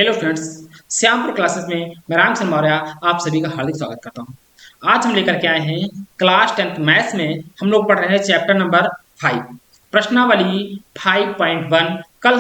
Hello friends, Shyampur classes में मैं राम सिंह मौर्य आप सभी का हार्दिक स्वागत करता हूं। आज हम लेकर के आए हैं क्लास 10th मैथ्स में हम लोग पढ़ रहे हैं चैप्टर नंबर 5 प्रश्नावली 5.1। कल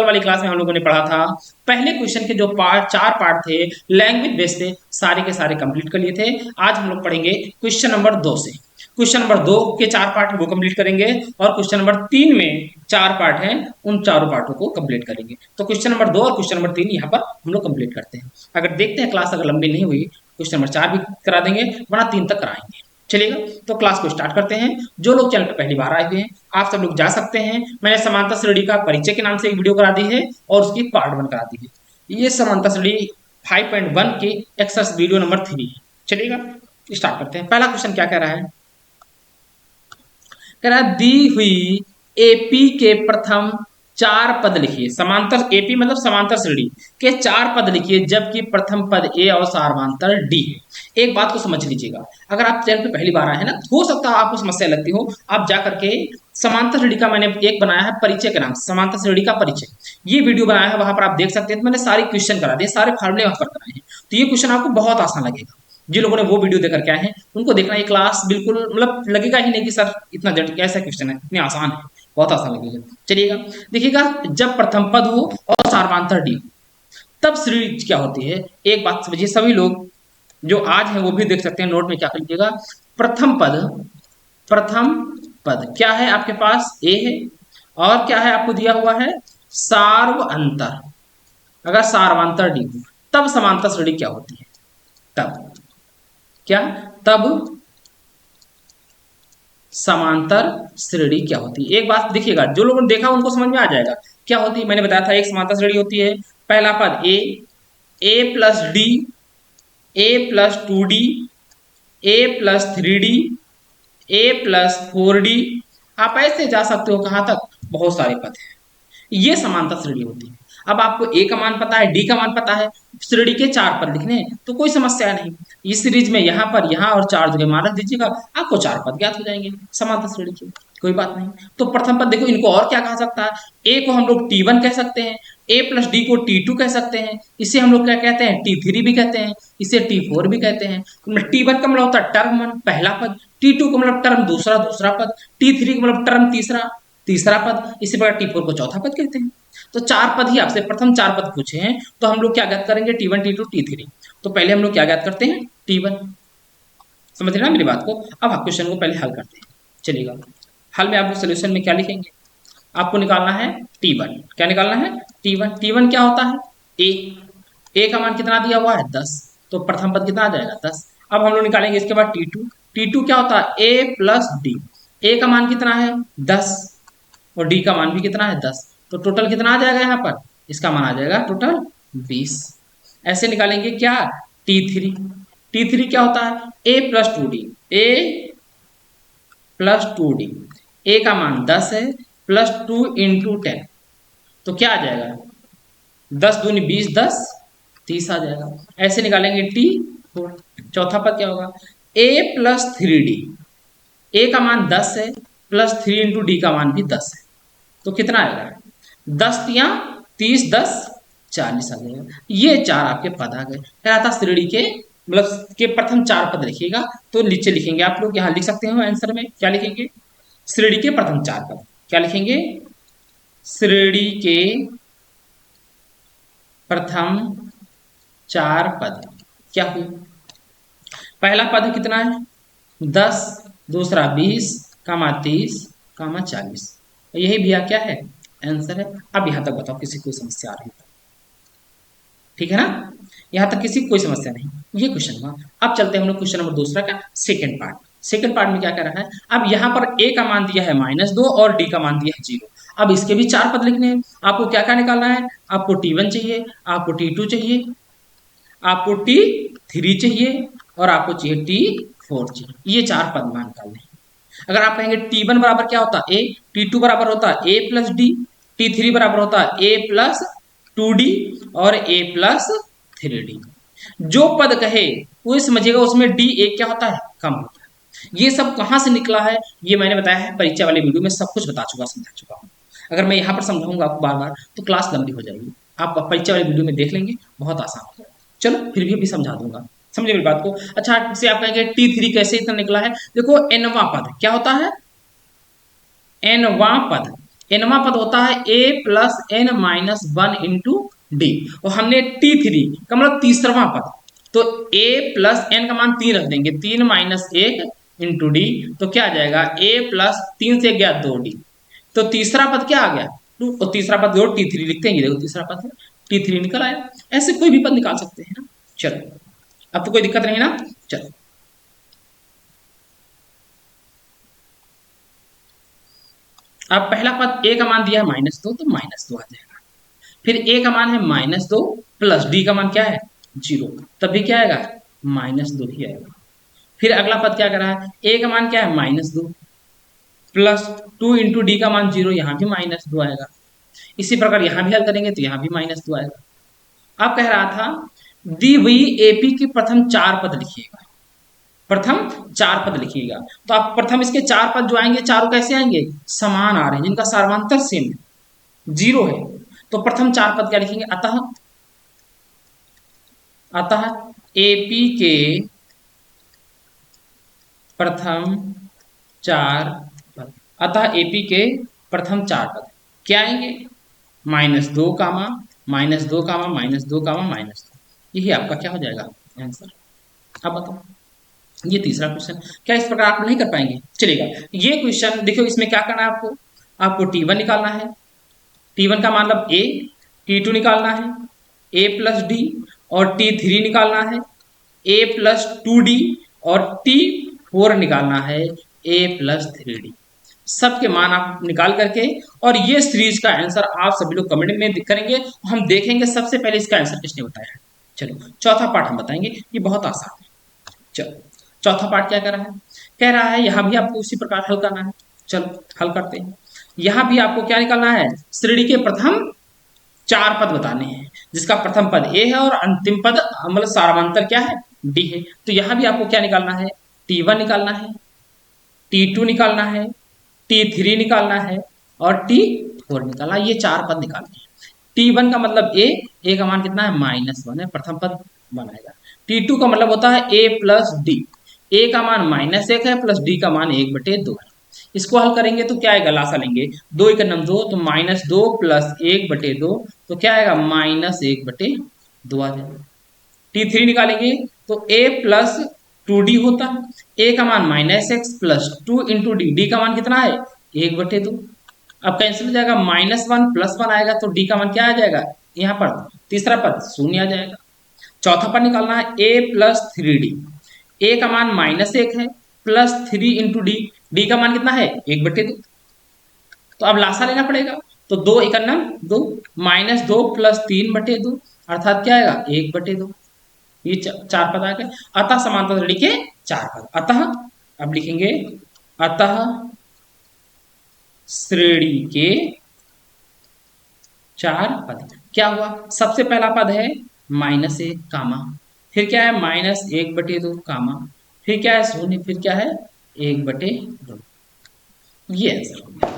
वाली क्लास में हम लोगों ने पढ़ा था। पहले क्वेश्चन के जो चार पार्ट थे लैंग्वेज बेस से सारे के सारे कंप्लीट कर लिए थे। आज हम लोग पढ़ेंगे क्वेश्चन नंबर 2 से। क्वेश्चन नंबर 2 के चार पार्ट वो कंप्लीट करेंगे और क्वेश्चन नंबर 3 में चार पार्ट हैं, उन चारों पार्टों को कंप्लीट करेंगे। तो क्वेश्चन नंबर 2 और क्वेश्चन नंबर 3 यहाँ पर हम लोग कंप्लीट करते हैं। अगर देखते हैं क्लास अगर लंबी नहीं हुई, क्वेश्चन नंबर 4 भी करा देंगे, वरना 3 तक कराएंगे। चलिएगा, तो क्लास को स्टार्ट करते हैं। जो लोग चैनल पर पहली बार आए हुए हैं आप सब लोग जा सकते हैं। मैंने समांतर श्रेणी का परिचय के नाम से एक वीडियो करा दी है और उसकी पार्ट 1 करा दी है। ये समांतर श्रेणी 5.1 की एक्सरसाइज वीडियो नंबर 3 है। चलिएगा, स्टार्ट करते हैं। पहला क्वेश्चन क्या कह रहा है? कह रहा है दी हुई एपी के प्रथम चार पद लिखिए। समांतर एपी मतलब समांतर श्रेणी के चार पद लिखिए जबकि प्रथम पद ए और सार्वमांतर डी है। एक बात को समझ लीजिएगा, अगर आप चैनल पे पहली बार आए हैं ना, हो सकता है आपको समस्या लगती हो, आप जा करके समांतर श्रेणी का मैंने एक बनाया है परिचय के नाम से, समांतर श्रेणी का परिचय, ये वीडियो बनाया है, वहां पर आप देख सकते हैं। तो मैंने सारे क्वेश्चन करा दिए, सारे फार्मूले वहां पर कराए हैं, तो ये क्वेश्चन आपको बहुत आसान लगेगा। जिन लोगों ने वो वीडियो देख करके आए हैं उनको देखना, ये क्लास बिल्कुल मतलब लगेगा ही नहीं कि सर इतना जटिल कैसा क्वेश्चन है, इतने आसान है, बहुत आसान लगेगा। चलिएगा, देखिएगा, जब प्रथम पद हो और सार्वमांतर डी तब श्रेणी क्या होती है। एक बात समझिए, सभी लोग जो आज हैं वो भी देख सकते हैं, नोट में क्या कर लीजिएगा। प्रथम पद क्या है आपके पास? ए है, और क्या है आपको दिया हुआ है? सार्वअंतर। अगर सार्वमांतर डी हो तब समांतर श्रेणी क्या होती है? तब क्या? तब समांतर श्रेणी क्या होती है? एक बात देखिएगा, जो लोगों ने देखा उनको समझ में आ जाएगा क्या होती है। मैंने बताया था एक समांतर श्रेणी होती है, पहला पद ए प्लस डी, ए प्लस 2d, ए प्लस 3d, ए प्लस 4d। आप ऐसे जा सकते हो कहां तक? बहुत सारे पद हैं, ये समांतर श्रेणी होती है। अब आपको ए का मान पता है, डी का मान पता है, श्रेणी के चार पद लिखने हैं तो कोई समस्या नहीं। इस सीरीज में यहाँ पर यहाँ और चार जगह मान रख दीजिएगा, आपको चार पद ज्ञात हो जाएंगे समांतर श्रेणी के, कोई बात नहीं। तो प्रथम पद देखो, इनको और क्या कहा सकता है? ए को हम लोग T1 कह सकते हैं, ए प्लस डी को T2 कह सकते हैं, इसे हम लोग क्या कहते हैं? T3 भी कहते हैं, इसे T4 भी कहते हैं। T1 का मतलब होता है टर्म 1 पहला पद, T2 का मतलब टर्म दूसरा पद, T3 का मतलब टर्म तीसरा पद, इसी प्रकार T4 को चौथा पद कहते हैं। तो चार पद ही आपसे प्रथम चार पद पूछे हैं, तो हम लोग क्या ज्ञात करेंगे? T1 T2 T3। तो पहले हम लोग क्या ज्ञात करते हैं? T1। समझ रहे ना मेरी बात को? अब आप क्वेश्चन को पहले हल करते हैं। चलिएगा, हल में आप लोग सोल्यूशन में क्या लिखेंगे? आपको निकालना है T1। क्या निकालना है? T1 क्या होता है? ए का मान कितना दिया हुआ है? 10। तो प्रथम पद कितना आ जाएगा? 10। अब हम लोग निकालेंगे इसके बाद T2 क्या होता है? ए प्लस डी। ए का मान कितना है? 10 और डी का मान भी कितना है? 10। तो टोटल कितना आ जाएगा यहाँ पर? इसका मान आ जाएगा टोटल 20। ऐसे निकालेंगे क्या? T3 क्या होता है? ए प्लस 2d, ए प्लस 2d, ए का मान 10 है, प्लस 2 इंटू 10, तो क्या आ जाएगा? 10 दूनी 20, 10 30 आ जाएगा। ऐसे निकालेंगे T4। चौथा पद क्या होगा? ए प्लस 3d, ए का मान 10 है, प्लस 3 इंटू डी का मान भी 10 है, तो कितना आएगा? 10 या 30, 10 40 आ जाएगा। ये चार आपके पद आ गए। क्या था? श्रेणी के मतलब के प्रथम चार पद लिखिएगा, तो नीचे लिखेंगे आप लोग, यहाँ लिख सकते हो आंसर में क्या लिखेंगे? श्रेणी के प्रथम चार पद क्या लिखेंगे? श्रेणी के प्रथम चार पद क्या हुई? पहला पद कितना है? 10, दूसरा 20, 30, 40। यही भैया क्या है? आंसर है। अब यहां तक बताओ किसी कोई समस्या आ रही है? ठीक है ना, यहां तक किसी कोई समस्या नहीं। ये क्वेश्चन हुआ। अब चलते हैं हम लोग क्वेश्चन नंबर दूसरा का सेकंड पार्ट। सेकंड पार्ट में क्या कह रहा है? अब यहाँ पर ए का मान दिया है -2 और डी का मान दिया है 0। अब इसके भी चार पद लिखने हैं। आपको क्या क्या निकालना है? आपको T1 चाहिए, आपको T2 चाहिए, आपको T3 चाहिए और आपको चाहिए T4 चाहिए। ये चार पद मान निकालने हैं। अगर आप कहेंगे T1 बराबर क्या होता है? ए, T2 बराबर होता है ए प्लस डी, T3 बराबर होता है ए प्लस 2d और ए प्लस 3d। जो पद कहे वो समझिएगा उसमें डी ए क्या होता है? कम होता है। ये सब कहाँ से निकला है ये मैंने बताया है परिचय वाले वीडियो में, सब कुछ बता चुका समझा चुका हूँ। अगर मैं यहाँ पर समझाऊंगा आपको बार बार तो क्लास लंबी हो जाएगी। आप परीक्षा वाले वीडियो में देख लेंगे, बहुत आसान है। चलो फिर भी अभी समझा दूंगा, समझे मेरी बात को। अच्छा से आप कहेंगे T3 कैसे इतना निकला है, देखो nवां पद क्या होता है, nवां पद, nवां पद होता है a plus n minus one into D, और हमने T3 का मतलब तीसरवां पद, तो a प्लस n का मान 3 रख देंगे, 3 माइनस 1 इंटू डी, तो क्या आ जाएगा a प्लस 3 से गया 2d, तो तीसरा पद क्या आ गया 2, और तीसरा पद जोड़ T3 लिखते हैं, देखो तीसरा पद है T3 निकल आया। ऐसे कोई भी पद निकाल सकते हैं ना। चलो अब तो कोई दिक्कत नहीं ना। चलो अब पहला पद a का मान दिया है -2, तो -2 आ जाएगा। फिर a का मान है -2 प्लस d का मान क्या है 0, तब भी क्या आएगा -2 ही आएगा। फिर अगला पद क्या कर रहा है, a का मान क्या है -2 प्लस 2 इंटू डी का मान 0, यहाँ भी -2 आएगा। इसी प्रकार यहाँ भी हल करेंगे तो यहाँ भी -2 आएगा। अब कह रहा था दी हुई एपी के प्रथम 4 पद लिखिएगा, प्रथम 4 पद लिखिएगा। तो आप प्रथम इसके 4 पद जो आएंगे चारों कैसे आएंगे, समान आ रहे हैं, जिनका सार्वंतर सेम है, 0 है। तो प्रथम 4 पद क्या लिखेंगे, अतः अतः एपी के प्रथम 4 पद, अतः एपी के प्रथम 4 पद क्या आएंगे, -2 कामा -2 कामा -2 कामा -2, यही आपका क्या हो जाएगा आंसर। अब बताओ ये तीसरा क्वेश्चन, क्या इस प्रकार आप नहीं कर पाएंगे, चलेगा। ये क्वेश्चन देखो, इसमें क्या करना है आपको, आपको T1 निकालना है, T1 का मतलब a, T2 निकालना है a प्लस डी, और T3 निकालना है a प्लस 2d, और T4 निकालना है a प्लस 3d। सबके मान आप निकाल करके, और ये सीरीज का आंसर आप सभी लोग कमेंट में करेंगे, हम देखेंगे सबसे पहले इसका आंसर किसने बताया है। चलो चौथा पार्ट हम बताएंगे, ये बहुत आसान है। चलो चौथा पार्ट क्या कर रहा है, कह रहा है यहाँ भी आपको उसी प्रकार हल करना है। चलो हल करते हैं। यहाँ भी आपको क्या निकालना है, श्रेणी के प्रथम 4 पद बताने हैं, जिसका प्रथम पद a है और अंतिम पद मतलब सार्वंतर क्या है d है। तो यहाँ भी आपको क्या निकालना है, T1 निकालना है, T2 निकालना है, T3 निकालना है, और T4 निकालना है। ये 4 पद निकालने हैं। T1 का मतलब a का मान कितना है -1 है, प्रथम पद बनाएगा। T2 का मतलब होता है a प्लस डी, a का मान -1 है प्लस d का मान 1/2 है। इसको हल करेंगे तो क्या आएगा, लासा लेंगे, 2 × 9 2, तो -2 प्लस 1/2, तो क्या आएगा -1/2 आ जाएगा। T3 निकालेंगे तो a प्लस 2d होता है, a का मान -x plus 2 into D, D का मान कितना है 1/2। अब कैंसिल हो जाएगा, -1 प्लस 1 आएगा, तो डी का मान क्या आ जाएगा, यहाँ पर तीसरा पद 0 आ जाएगा। चौथा पद निकालना है a प्लस 3d, a का मान -1 है प्लस 3 इंटू डी, डी का मान कितना है 1/2, तो अब लासा लेना पड़ेगा। तो 2 × 2 -2 प्लस 3/2, अर्थात क्या आएगा 1/2। ये 4 पद आ गए। अतः समांतर श्रेणी के 4 पद, अतः अब लिखेंगे अतः श्रेणी के 4 पद। क्या हुआ, सबसे पहला पद है -1 कामा, फिर क्या है -1/2 कामा, फिर क्या है 0, फिर क्या है 1/2। ये आंसर हो गया।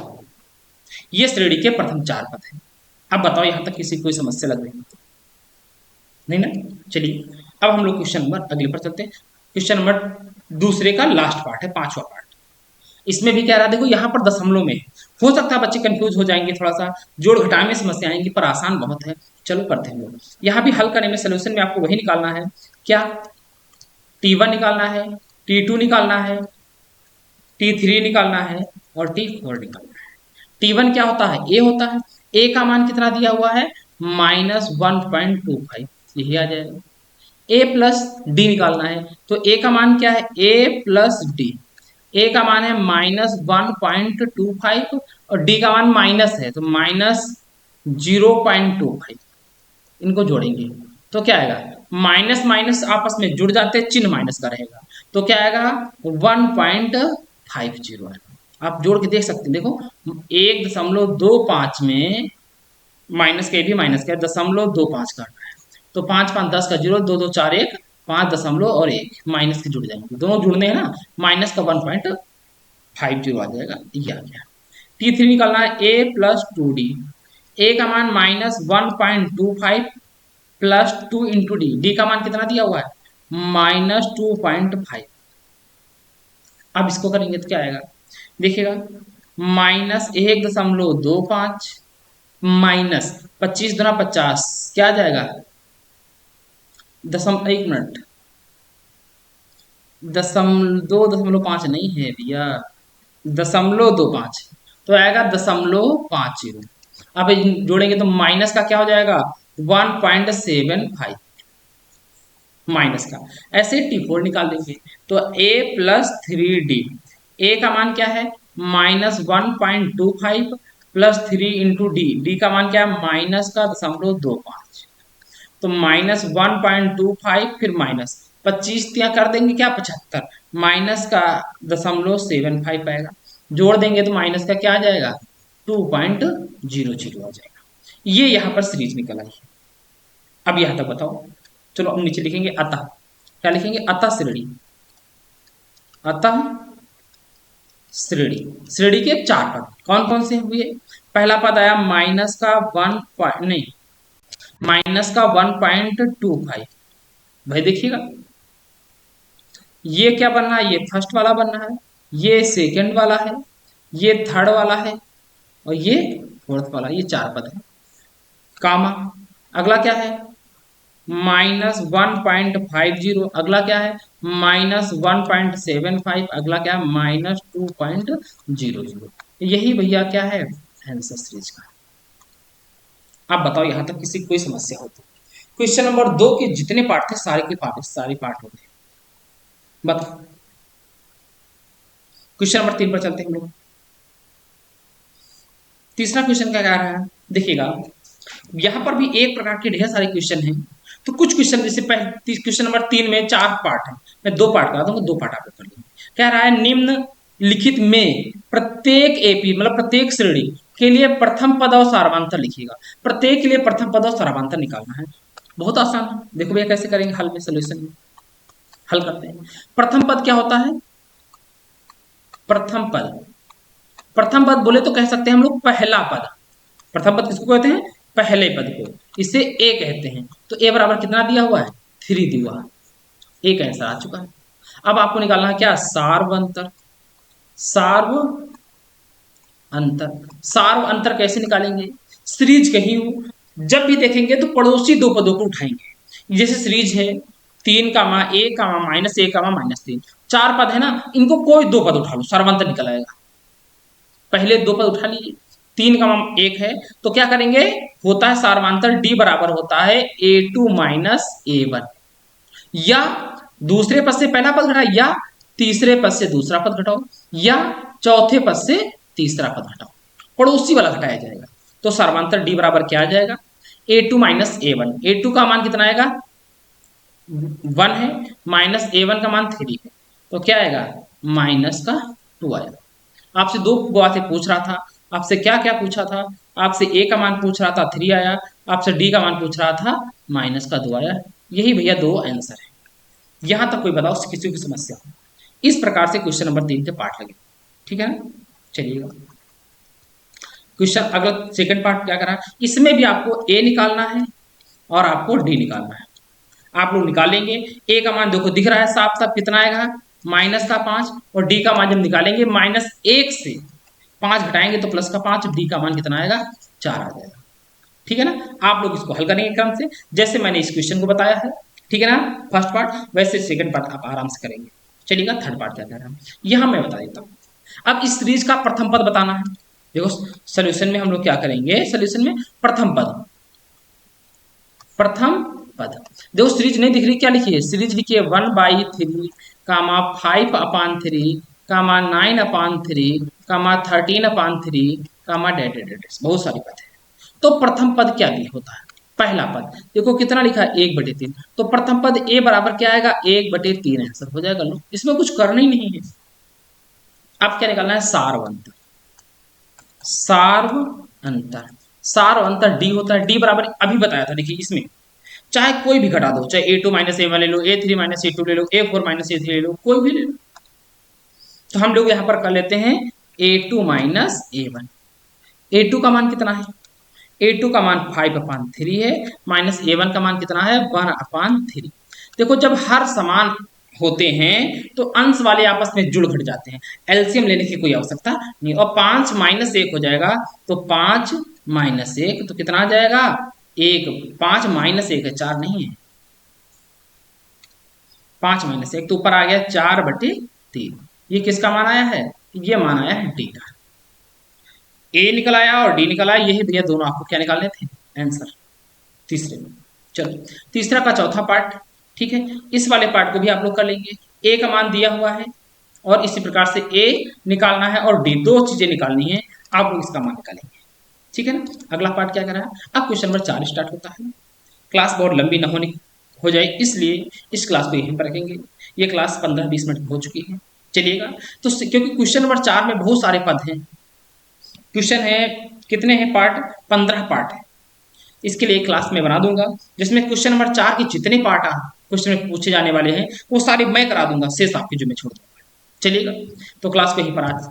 ये श्रेणी के प्रथम 4 पद है। अब बताओ यहां तक किसी कोई समस्या लग रही है, नहीं ना। चलिए अब हम लोग क्वेश्चन नंबर अगले पर चलते हैं। क्वेश्चन नंबर दूसरे का लास्ट पार्ट है, 5वां पार्ट। इसमें भी क्या रहा, देखो यहाँ पर दशमलव में है, हो सकता है बच्चे कंफ्यूज हो जाएंगे, थोड़ा सा जोड़ घटाव में समस्या आएंगी, पर आसान बहुत है। चलो करते हैं लोग। यहाँ भी हल करने में सोल्यूशन में आपको वही निकालना है, क्या T1 निकालना है, T2 निकालना है, T3 निकालना है, और T4 निकालना है। T1 क्या होता है, a होता है, a का मान कितना दिया हुआ है -1.25, यही आ जाएगा। a प्लस डी निकालना है, तो a का मान क्या है a प्लस डी, a का मान है -1.25 और d का मान माइनस है, तो -0.25, इनको जोड़ेंगे तो क्या आएगा, माइनस माइनस आपस में जुड़ जाते हैं, चिन्ह माइनस का रहेगा, तो क्या आएगा 1.50 आएगा। आप जोड़ के देख सकते हैं, देखो 1.25 में माइनस के भी माइनस का 0.25 करना है, तो 5 5 10 का 0, 2 2 4 1, 5 दशमलव और 1 माइनस के जुड़ जाएंगे, दोनों जुड़ने हैं ना, माइनस का 1.50 आ जाएगा, ये आ गया। T3 निकालना है a प्लस 2d, ए का मान -1.25 प्लस 2 इंटू डी, डी का मान कितना दिया हुआ है -2.5। अब इसको करेंगे तो क्या आएगा, देखिएगा -1.25 माइनस 25×50 क्या आ जाएगा, दशम 1 मिनट, 2.5 नहीं है भैया, 0.25, तो आएगा 0.50। अब जोड़ेंगे तो माइनस का क्या हो जाएगा 1.75 माइनस का, ऐसे T4 निकाल देंगे तो a प्लस 3d, ए का मान क्या है -1.25 प्लस 3 इंटू डी, डी का मान क्या है माइनस का 0.25, तो -1.25 फिर माइनस 25 क्या कर देंगे क्या 75 माइनस का 0.75 आएगा, जोड़ देंगे तो माइनस का क्या आ जाएगा 2.00 आ जाएगा। ये यहाँ पर सीरीज निकल आई है। अब यहाँ तक बताओ, चलो अब नीचे लिखेंगे अतः, क्या लिखेंगे अतः श्रेणी, अतः श्रेणी, श्रेणी के 4 पद कौन कौन से हुए, पहला पद आया माइनस का 1.25, भाई देखिएगा ये क्या बनना है, ये फर्स्ट वाला बनना है, ये सेकंड वाला है, ये थर्ड वाला है और ये फोर्थ वाला, ये 4 पद है, कामा, अगला क्या है -1.50, अगला क्या है -1.75, अगला क्या है -2.00, यही भैया क्या है आंसर सीरीज का। आप बताओ यहां तक किसी कोई समस्या हो तो, क्वेश्चन नंबर 2 के जितने पार्ट थे सारे के पार्ट हो गए। बताओ क्वेश्चन नंबर 3 पर चलते हैं हम लोग। तीसरा क्वेश्चन क्या कह रहा है, देखिएगा यहाँ पर भी एक प्रकार के ढेर सारे क्वेश्चन हैं, तो कुछ क्वेश्चन जैसे क्वेश्चन नंबर 3 में 4 पार्ट है, मैं 2 पार्ट करा दूंगा, 2 पार्ट आप कर लेंगे। कह रहा है निम्न लिखित में प्रत्येक एपी मतलब प्रत्येक श्रेणी के लिए प्रथम पद और सारांतर लिखिएगा, प्रत्येक के लिए प्रथम पद और सारांतर निकालना है, बहुत आसान है। देखो भैया कैसे करेंगे, हल में सोल्यूशन में हल करते हैं। प्रथम पद क्या होता है, प्रथम पद, प्रथम पद बोले तो कह सकते हैं हम लोग पहला पद, प्रथम पद किसको कहते हैं पहले पद को, इसे ए कहते हैं, तो ए बराबर कितना दिया हुआ है 3 दिया हुआ है, ए का आंसर आ चुका है। अब आपको निकालना है क्या सार्व अंतर, सार्व अंतर, सार्व अंतर कैसे निकालेंगे, सीरीज कहीं हो जब भी देखेंगे तो पड़ोसी 2 पदों को उठाएंगे, जैसे सीरीज है 3 का मा ए का मा माइनस ए का मा -3, 4 पद है ना, इनको कोई 2 पद उठा लो सर्वांतर निकल आएगा, पहले 2 पद उठा लीजिए, 3 का मान 1 है तो क्या करेंगे, होता है सार्वांतर डी बराबर होता है a2 माइनस a1, या दूसरे पद से पहला पद घटाओ, या तीसरे पद से दूसरा पद घटाओ, या चौथे पद से तीसरा पद घटाओ, पड़ोसी वाला घटाया जाएगा, तो सार्वांतर डी बराबर क्या आ जाएगा a2 माइनस a1, a2 का मान कितना आएगा 1 है, माइनस a1 का मान 3 है, तो क्या आएगा माइनस का 2 आएगा। आपसे 2 बातें पूछ रहा था, आपसे क्या क्या पूछा था, आपसे ए का मान पूछ रहा था 3 आया, आपसे डी का मान पूछ रहा था माइनस का 2 आया, यही भैया 2 आंसर है। यहां तक कोई बताओ किसी की समस्या हो, इस प्रकार से क्वेश्चन नंबर 3 के पार्ट लगे, ठीक है ना। चलिएगा क्वेश्चन अगला सेकंड पार्ट क्या करा, इसमें भी आपको ए निकालना है और आपको डी निकालना है, आप लोग निकालेंगे। ए का मान देखो दिख रहा है साफ साफ कितना आएगा माइनस का 5, और डी का मान जब निकालेंगे -1 से 5 घटाएंगे तो प्लस का 5, डी का मान कितना आएगा 4 आ जाएगा, ठीक है ना। आप लोग इसको हल करेंगे क्रम से जैसे मैंने इस क्वेश्चन को बताया है, ठीक है ना, फर्स्ट पार्ट, वैसे सेकंड पार्ट आप आराम से करेंगे। चलिएगा थर्ड पार्ट क्या कह रहा है, यहां मैं बता देता हूं। अब इस सीरीज का प्रथम पद बताना है, देखो सोल्यूशन में हम लोग क्या करेंगे, सोल्यूशन में प्रथम पद, प्रथम पद देखो सीरीज नहीं दिख रही, क्या लिखिए सीरीज लिखिए 1/3 कामा 5/3 कामा 9/3 कामा 13/3 कामा डेट डेट, बहुत सारी पद है। तो प्रथम पद क्या भी होता है, पहला पद देखो कितना लिखा है 1/3, तो प्रथम पद ए बराबर क्या आएगा 1/3 आंसर हो जाएगा, लो इसमें कुछ करना ही नहीं है। अब क्या निकालना है सार्व अंतर, सार्व अंतर, सार्व अंतर डी होता है, डी बराबर अभी बताया था, देखिए इसमें चाहे कोई भी घटा दो, चाहे a2 माइनस a1 ले लो, a3 माइनस a2 ले लो, a4 माइनस a3 ले लो, कोई भी ले लो। तो हम लोग यहां पर कर लेते हैं a2 माइनस a1, a2 का मान कितना है A2 का मान 5/3 है, माइनस A1 का मान कितना है 1/3। देखो जब हर समान होते हैं तो अंश वाले आपस में जुड़ घट जाते हैं, एलसीएम लेने की कोई आवश्यकता नहीं। और 5 माइनस 1 हो जाएगा, तो 5 माइनस 1 तो कितना आ जाएगा 1। 5 माइनस 1 है, 4 नहीं है, 5 माइनस 1 तो ऊपर आ गया 4/3। ये किसका मान आया है, ये मान आया है डी का। ए निकल आया और डी निकल आया, यही भैया दोनों आपको क्या निकालने थे आंसर तीसरे में। चलो तीसरा का चौथा पार्ट, ठीक है, इस वाले पार्ट को भी आप लोग कर लेंगे। ए का मान दिया हुआ है और इसी प्रकार से ए निकालना है और डी, दो चीजें निकालनी है, आप लोग इसका मान निकालेंगे, ठीक है ना। अगला पार्ट क्या कर रहा है, अब क्वेश्चन नंबर 4 स्टार्ट होता है। क्लास बहुत लंबी न होने हो जाए इसलिए इस क्लास को यहीं पर रखेंगे। ये क्लास 15-20 मिनट हो चुकी है, चलिएगा। तो क्योंकि क्वेश्चन नंबर 4 में बहुत सारे पद हैं, क्वेश्चन है कितने हैं पार्ट, 15 पार्ट है। इसके लिए एक क्लास में बना दूंगा जिसमें क्वेश्चन नंबर 4 के जितने पार्ट क्वेश्चन में पूछे जाने वाले हैं वो सारे मैं करा दूंगा, शेष आपकी जो मैं छोड़ दूंगा, चलिएगा। तो क्लास को यहीं पर आज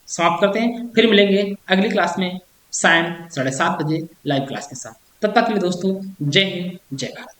समाप्त करते हैं, फिर मिलेंगे अगली क्लास में शाम 7:30 बजे लाइव क्लास के साथ। तब तक के लिए दोस्तों जय हिंद जय भारत।